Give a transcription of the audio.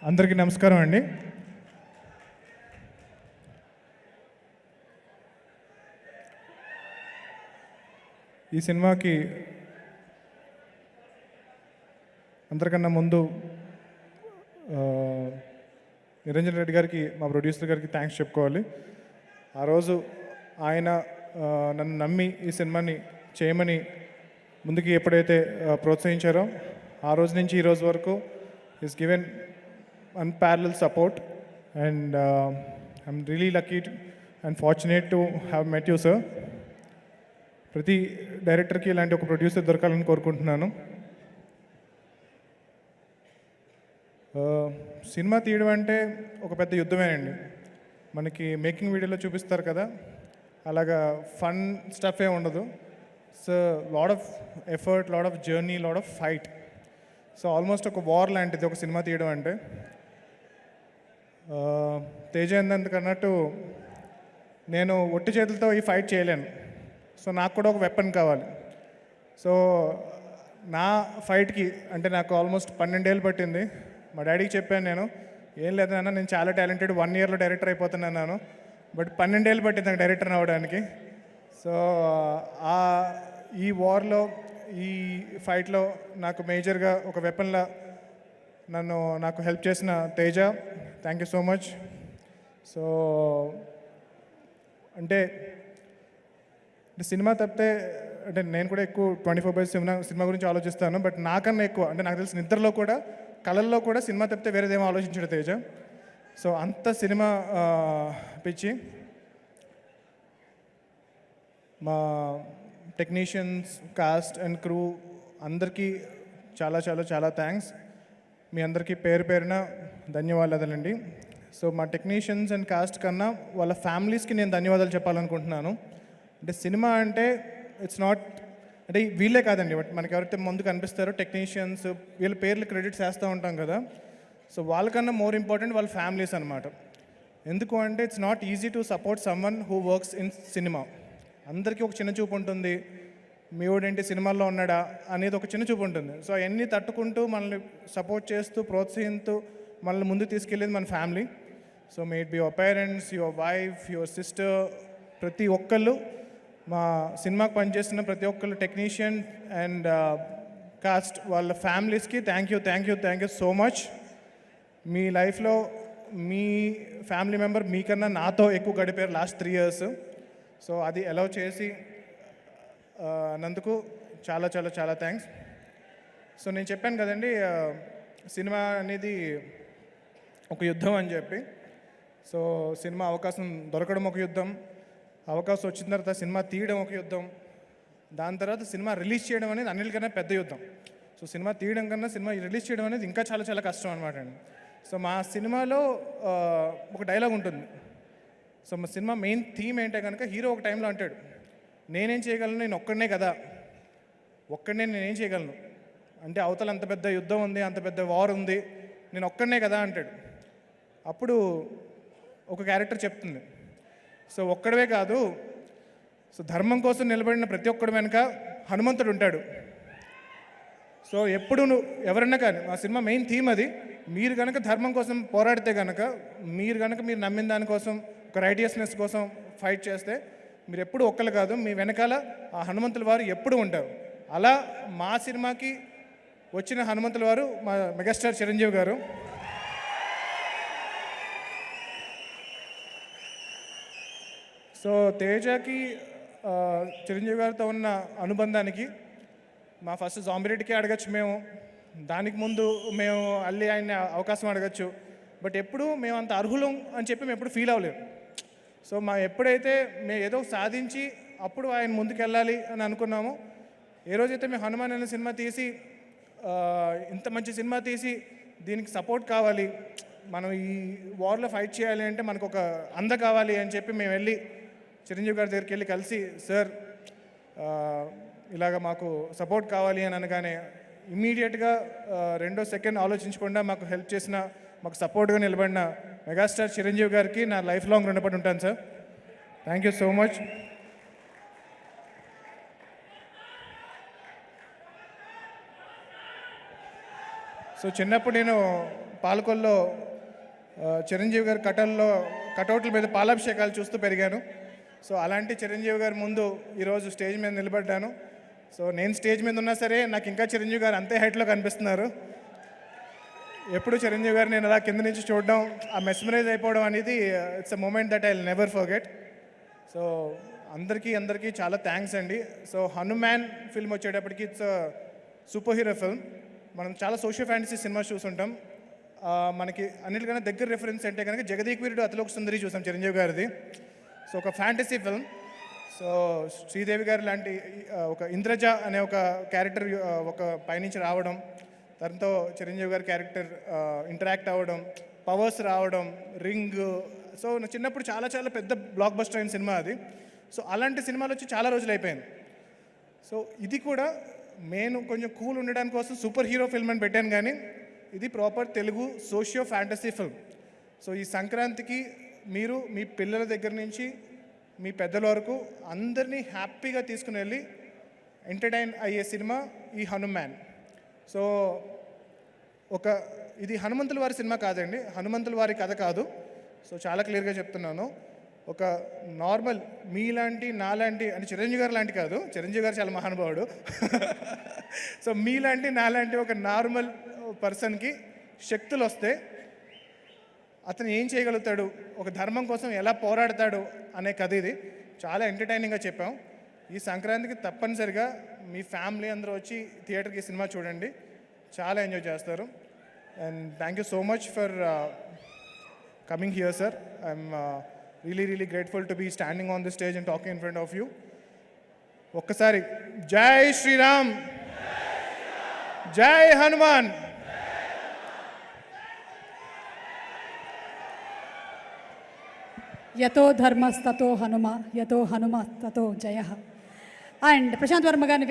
అందరికీ నమస్కారం అండి. ఈ సినిమాకి అందరికన్నా ముందు నిరంజన్ రెడ్డి గారికి, మా ప్రొడ్యూసర్ గారికి థ్యాంక్స్ చెప్పుకోవాలి. ఆ రోజు ఆయన నన్ను నమ్మి ఈ సినిమాని చేయమని ముందుకి ఎప్పుడైతే ప్రోత్సహించారో ఆ రోజు నుంచి ఈ రోజు వరకు is given unparalleled support, and I'm really lucky and fortunate to have met you, sir. ప్రతి డైరెక్టర్కి ఇలాంటి ఒక ప్రొడ్యూసర్ దొరకాలని కోరుకుంటున్నాను. సినిమా తీయడం అంటే ఒక పెద్ద యుద్ధమేనండి. మనకి మేకింగ్ వీడియోలో చూపిస్తారు కదా, అలాగా ఫన్ స్టఫ్ ఏ ఉండదు. So lot of effort, lot of journey, lot of fight. So almost ఒక వార్ లాంటిది ఒక సినిమా తీయడం అంటే. తేజ ఎందుకన్నట్టు నేను ఒట్టి చేతులతో ఈ ఫైట్ చేయలేను. సో నాకు కూడా ఒక వెపన్ కావాలి. సో నా ఫైట్కి అంటే నాకు ఆల్మోస్ట్ 12 ఏళ్ళు పట్టింది. మా డాడీకి చెప్పాను, నేను ఏం లేదన్నా, నేను చాలా టాలెంటెడ్, 1 ఇయర్లో డైరెక్టర్ అయిపోతున్నాను. బట్ 12 ఏళ్ళు పట్టింది నాకు డైరెక్టర్ అవ్వడానికి. సో ఈ వార్లో, ఈ ఫైట్లో నాకు మేజర్గా ఒక వెపన్లా నాకు హెల్ప్ చేసిన Teja, thank you so much. So అంటే సినిమా తప్పితే అంటే నేను కూడా ఎక్కువ 24/7 సినిమా గురించి ఆలోచిస్తాను. బట్ నాకన్నా ఎక్కువ అంటే నాకు తెలిసిన నిద్రలో కూడా, కళల్లో కూడా సినిమా తప్పితే వేరేదేమో ఆలోచించాడు తేజ. సో అంత సినిమా పిచ్చి. మా టెక్నీషియన్స్, కాస్ట్ అండ్ క్రూ అందరికీ చాలా చాలా చాలా థ్యాంక్స్. మీ అందరికీ పేరు పేరున ధన్యవాదాలండి. సో మా టెక్నీషియన్స్ అండ్ కాస్ట్ కన్నా వాళ్ళ ఫ్యామిలీస్కి నేను ధన్యవాదాలు చెప్పాలనుకుంటున్నాను. అంటే సినిమా అంటే ఇట్స్ నాట్ అంటే వీళ్ళే కాదండి, బట్ మనకి ఎవరైతే ముందు కనిపిస్తారో టెక్నీషియన్స్, వీళ్ళ పేర్లు క్రెడిట్స్ వేస్తూ ఉంటాం కదా. సో వాళ్ళకన్నా మోర్ ఇంపార్టెంట్ వాళ్ళ ఫ్యామిలీస్ అనమాట. ఎందుకు అంటే it's not easy to support someone who works in cinema. అందరికీ ఒక చిన్న చూపు ఉంటుంది, మీ వాడేంటి సినిమాల్లో ఉన్నాడా అనేది ఒక చిన్న చూపు ఉంటుంది. సో అవన్నీ తట్టుకుంటూ మనల్ని సపోర్ట్ చేస్తూ, ప్రోత్సహిస్తూ మనల్ని ముందు తీసుకెళ్ళేది మన family. So may it be your parents, your wife, your sister, ప్రతి ఒక్కళ్ళు, మా సినిమాకి పనిచేస్తున్న ప్రతి ఒక్కళ్ళు, టెక్నీషియన్ అండ్ కాస్ట్, వాళ్ళ ఫ్యామిలీస్కి థ్యాంక్ యూ సో మచ్. మీ లైఫ్లో మీ ఫ్యామిలీ మెంబర్ మీకన్నా నాతో ఎక్కువ గడిపారు లాస్ట్ 3 years. సో అది అలౌ చేసి నందుకు చాలా చాలా చాలా థ్యాంక్స్. సో నేను చెప్పాను కదండి, సినిమా అనేది ఒక యుద్ధం అని చెప్పి. సో సినిమా అవకాశం దొరకడం ఒక యుద్ధం, అవకాశం వచ్చిన తర్వాత సినిమా తీయడం ఒక యుద్ధం, దాని తర్వాత సినిమా రిలీజ్ చేయడం అనేది అన్నిటికన్నా పెద్ద యుద్ధం. సో సినిమా తీయడం కన్నా సినిమా రిలీజ్ చేయడం అనేది ఇంకా చాలా చాలా కష్టం అనమాట అండి. సో మా సినిమాలో ఒక డైలాగ్ ఉంటుంది. సో మా సినిమా మెయిన్ థీమ్ ఏంటంటే కనుక, హీరో ఒక టైంలో అంటాడు, నేనేం చేయగలను, నేను ఒక్కడనే కదా, ఒక్కడనే నేనేం చేయగలను అంటే అవతల అంత పెద్ద యుద్ధం ఉంది, అంత పెద్ద వార్ ఉంది, నేను ఒక్కడనే కదా అంటాడు. అప్పుడు ఒక క్యారెక్టర్ చెప్తుంది, సో ఒక్కడవే కాదు, సో ధర్మం కోసం నిలబడిన ప్రతి ఒక్కడి వెనుక హనుమంతుడు ఉంటాడు. సో ఎప్పుడు ఎవరన్నా కానీ, మా సినిమా మెయిన్ థీమ్ అది. మీరు కనుక ధర్మం కోసం పోరాడితే కనుక, మీరు నమ్మిన దానికోసం, ఒక రైటియస్నెస్ కోసం ఫైట్ చేస్తే, మీరు ఎప్పుడు ఒక్కరు కాదు, మీ వెనకాల ఆ హనుమంతుల వారు ఎప్పుడు ఉంటారు. అలా మా సినిమాకి వచ్చిన హనుమంతుల వారు మా మెగాస్టార్ చిరంజీవి గారు. సో తేజకి చిరంజీవి గారితో ఉన్న అనుబంధానికి మా ఫస్ట్ జాంబిరెడ్డికి అడగచ్చు మేము, దానికి ముందు మేము అల్లి ఆయన అవకాశం అడగచ్చు. బట్ ఎప్పుడు మేము అంత అర్హులం అని చెప్పి మేము ఎప్పుడు ఫీల్ అవ్వలేము. సో ఎప్పుడైతే మేము ఏదో సాధించి అప్పుడు ఆయన ముందుకెళ్ళాలి అని అనుకున్నాము, ఏ రోజైతే మేము హనుమాన్ అనే సినిమా తీసి, ఇంత మంచి సినిమా తీసి దీనికి సపోర్ట్ కావాలి, మనం ఈ వార్లో ఫైట్ చేయాలి అంటే మనకు ఒక అంద కావాలి అని చెప్పి మేము వెళ్ళి చిరంజీవి గారి దగ్గరికి వెళ్ళి కలిసి, సార్ ఇలాగ మాకు సపోర్ట్ కావాలి అని అనగానే ఇమ్మీడియట్గా 2వ సెకండ్ ఆలోచించకుండా మాకు హెల్ప్ చేసిన, మాకు సపోర్ట్గా నిలబడిన మెగాస్టార్ చిరంజీవి గారికి నా లైఫ్ లాంగ్ రుణపడి ఉంటాను sir. Thank you so much. So చిన్నప్పుడు నేను పాలకొల్లో చిరంజీవి గారి కటౌట్ల మీద పాలాభిషేకాలు చూస్తూ పెరిగాను. సో అలాంటి చిరంజీవి గారి ముందు ఈరోజు స్టేజ్ మీద నిలబడ్డాను. సో నేను స్టేజ్ మీద ఉన్నా సరే నాకు ఇంకా చిరంజీవి గారు అంతే హైట్లో కనిపిస్తున్నారు. ఎప్పుడు చిరంజీవి గారు నేను అలా కింద నుంచి చూడడం, ఆ మెస్మరైజ్ అయిపోవడం అనేది it's a moment that I will never forget. So అందరికీ చాలా థ్యాంక్స్ అండి. సో హనుమాన్ ఫిల్మ్ వచ్చేటప్పటికి ఇట్స్ సూపర్ హీరో ఫిల్మ్. మనం చాలా సోషల్ ఫ్యాంటసీ సినిమా చూసుంటాం. మనకి అన్నిటికన్నా దగ్గర రెఫరెన్స్ అంటే కనుక జగదీక్ వీరుడు అతిలోక సుందరి చూసాం చిరంజీవి గారిది. సో ఒక ఫ్యాంటసీ ఫిల్మ్. సో శ్రీదేవి గారు లాంటి ఒక ఇంద్రజ అనే ఒక క్యారెక్టర్ ఒక పైనుంచి రావడం, తనతో చిరంజీవి గారి క్యారెక్టర్ ఇంటరాక్ట్ అవ్వడం, పవర్స్ రావడం, రింగ్. సో చిన్నప్పుడు చాలా చాలా పెద్ద బ్లాక్ బస్టర్ అయిన సినిమా అది. సో అలాంటి సినిమాలు వచ్చి చాలా రోజులు అయిపోయింది. సో ఇది కూడా నేను కొంచెం కూల్ ఉండడానికి కోసం సూపర్ హీరో ఫిల్మ్ అని పెట్టాను, కానీ ఇది proper Telugu socio fantasy film. So ఈ సంక్రాంతికి మీరు మీ పిల్లల దగ్గర నుంచి మీ పెద్దల వరకు అందరినీ హ్యాపీగా తీసుకుని వెళ్ళి ఎంటర్టైన్ అయ్యే సినిమా ఈ హనుమాన్. సో ఇది హనుమంతుల వారి సినిమా కాదండి, హనుమంతుల వారి కథ కాదు. సో చాలా క్లియర్గా చెప్తున్నాను. ఒక నార్మల్ మీలాంటి నాలాంటి అంటే చిరంజీవి గారు లాంటి కాదు, చిరంజీవి గారు చాలా మహానుభావుడు. సో మీలాంటి నాలాంటి ఒక నార్మల్ పర్సన్కి శక్తులు వస్తే అతను ఏం చేయగలుగుతాడు, ఒక ధర్మం కోసం ఎలా పోరాడతాడు అనే కథ ఇది. చాలా ఎంటర్టైనింగ్గా చెప్పాం. ఈ సంక్రాంతికి తప్పనిసరిగా మీ ఫ్యామిలీ అందరూ వచ్చి థియేటర్కి సినిమా చూడండి, చాలా ఎంజాయ్ చేస్తారు. And thank you so much for coming here sir. I'm really grateful to be standing on the stage and talking in front of you. ఒక్కసారి జై శ్రీరామ్, జై హనుమాన్. యతో ధర్మస్తతో హనుమ, యతో హనుమ తతో జయ. అండ్ ప్రశాంత్ వర్మ గారిని